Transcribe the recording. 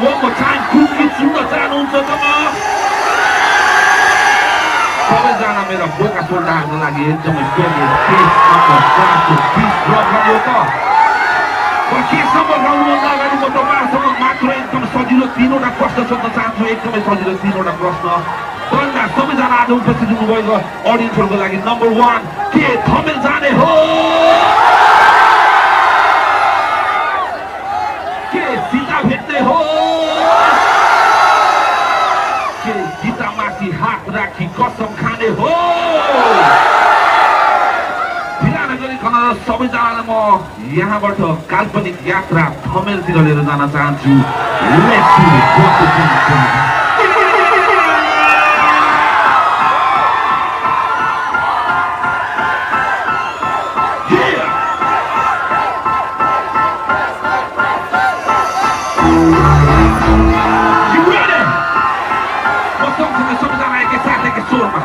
one more time. Cookie सुन्न चाहनुहुन्छ त म सबैजना मेरा बोका सोल्डाहरूको लागि एकदमै पेले पेस नम्बर 4 को 20 ड्र गर्यो त केसम्म गाउनुभन्दा अगाडि म तपाईँहरूसँग मात्र एकदम सजिलो 3वटा प्रश्न सोध्न चाहन्छु एकदमै सजिलो 3वटा प्रश्न दण्डा सबैजना आज उपस्थित हुनुभएको अडियन्सहरूको लागि नम्बर 1 के थमेल जाने हो के सीता भेट्ने हो के गीतामाथि हात राखी कसम खाने हो सबैजनालाई म यहाँबाट काल्पनिक यात्रा थमेलतिर लिएर जान चाहन्छु सबैजना एकैसाथ एकै स्वरमा